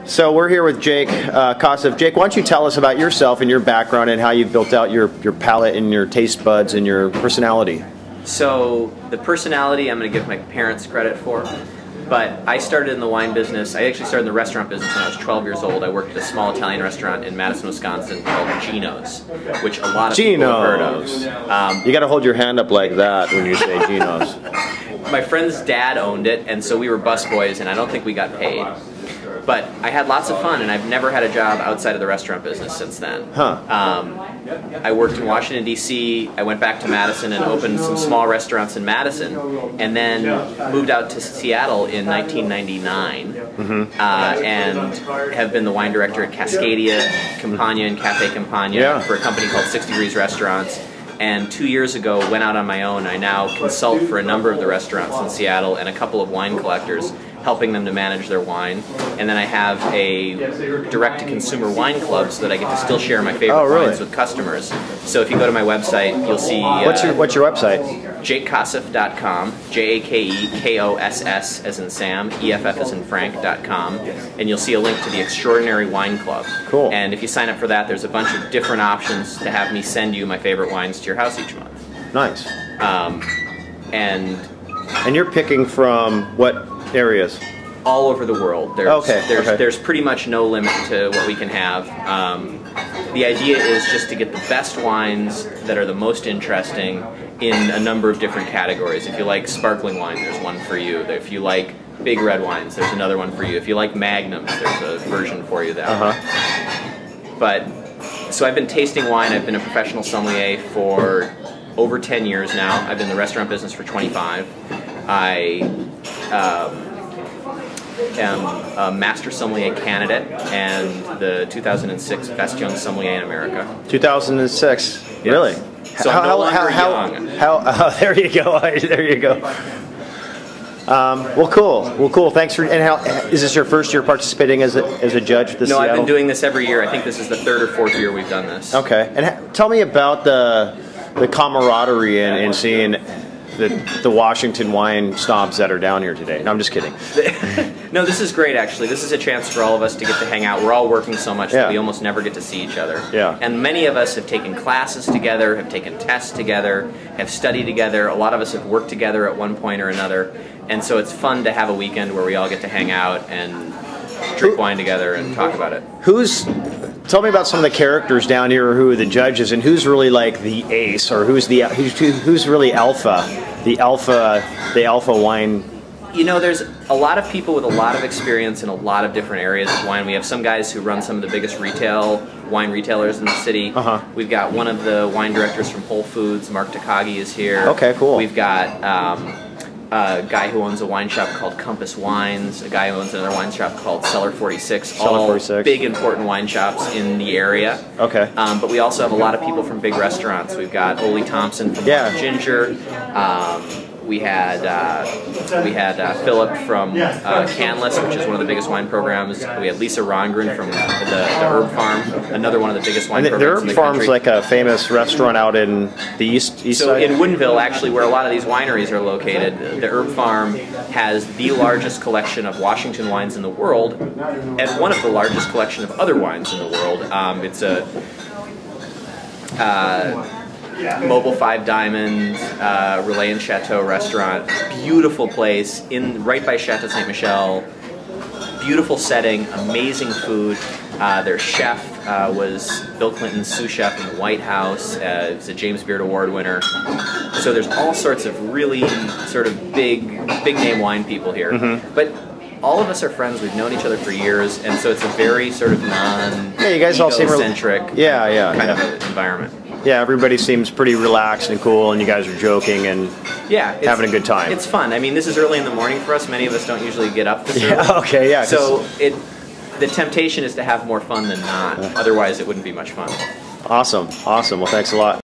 So we're here with Jake Kosseff. Jake, why don't you tell us about yourself and your background and how you've built out your palate and your taste buds and your personality? So the personality I'm going to give my parents credit for, but I started in the wine business. I actually started in the restaurant business when I was 12 years old. I worked at a small Italian restaurant in Madison, Wisconsin called Gino's, which a lot of people have heard of. You got to hold your hand up like that when you say Gino's. My friend's dad owned it, and so we were busboys, and I don't think we got paid. But I had lots of fun, and I've never had a job outside of the restaurant business since then. I worked in Washington, D.C. I went back to Madison and opened some small restaurants in Madison, and then moved out to Seattle in 1999, and have been the wine director at Cascadia, Campagna, and Cafe Campagna for a company called 6 Degrees Restaurants. And 2 years ago, went out on my own. I now consult for a number of the restaurants in Seattle and a couple of wine collectors, helping them to manage their wine. And then I have a direct-to-consumer wine club so that I get to still share my favorite wines with customers. So if you go to my website, you'll see... What's your website? JakeKosseff.com, JakeKoss as in Sam, EFF as in Frank.com, and you'll see a link to the Extraordinary Wine Club. Cool. And if you sign up for that, there's a bunch of different options to have me send you my favorite wines to your house each month. Nice. And you're picking from what areas? All over the world. There's pretty much no limit to what we can have. The idea is just to get the best wines that are the most interesting in a number of different categories. If you like sparkling wine, there's one for you. If you like big red wines, there's another one for you. If you like magnums, there's a version for you there. So I've been tasting wine. I've been a professional sommelier for over 10 years now. I've been in the restaurant business for 25. I am a Master Sommelier candidate and the 2006 Best Young Sommelier in America. 2006? Yes. Really? So I'm no longer young. There you go. There you go. Well, cool. Well, cool. Thanks for. And how is this your first year participating as a judge? At the No, Seattle? I've been doing this every year. I think this is the 3rd or 4th year we've done this. Okay. And tell me about the camaraderie in seeing the Washington wine snobs that are down here today. No, I'm just kidding. No, this is great, actually. This is a chance for all of us to get to hang out. We're all working so much that we almost never get to see each other. Yeah. And many of us have taken classes together, have taken tests together, have studied together. A lot of us have worked together at one point or another. And so it's fun to have a weekend where we all get to hang out and drink wine together and talk about it. Tell me about some of the characters down here, who are the judges, and who's really like the ace, or who's really alpha, the alpha wine. You know, there's a lot of people with a lot of experience in a lot of different areas of wine. We have some guys who run some of the biggest wine retailers in the city. We've got one of the wine directors from Whole Foods, Mark Takagi, is here. Okay, cool. We've got a guy who owns a wine shop called Compass Wines, a guy who owns another wine shop called Cellar 46, all big important wine shops in the area. Okay. But we also have a lot of people from big restaurants. We've got Ole Thompson from Ginger. We had Philip from Canlis, which is one of the biggest wine programs. We had Lisa Rongren from the Herb Farm, another one of the biggest wine programs in the country. The Herb Farm's like a famous restaurant out in the east side? So in Woodinville, actually, where a lot of these wineries are located, the Herb Farm has the largest collection of Washington wines in the world, and one of the largest collection of other wines in the world. It's a Mobile 5 Diamond, Relais and Chateau restaurant. Beautiful place, right by Chateau Ste. Michelle. Beautiful setting, amazing food. Their chef was Bill Clinton's sous chef in the White House. He's a James Beard Award winner. So there's all sorts of really sort of big name wine people here. But all of us are friends. We've known each other for years, and so it's a very sort of non-egocentric kind of environment. Yeah, everybody seems pretty relaxed and cool, and you guys are joking and having a good time. It's fun. I mean, this is early in the morning for us. Many of us don't usually get up this early. Okay, yeah. So the temptation is to have more fun than not. Otherwise, it wouldn't be much fun. Awesome. Well, thanks a lot.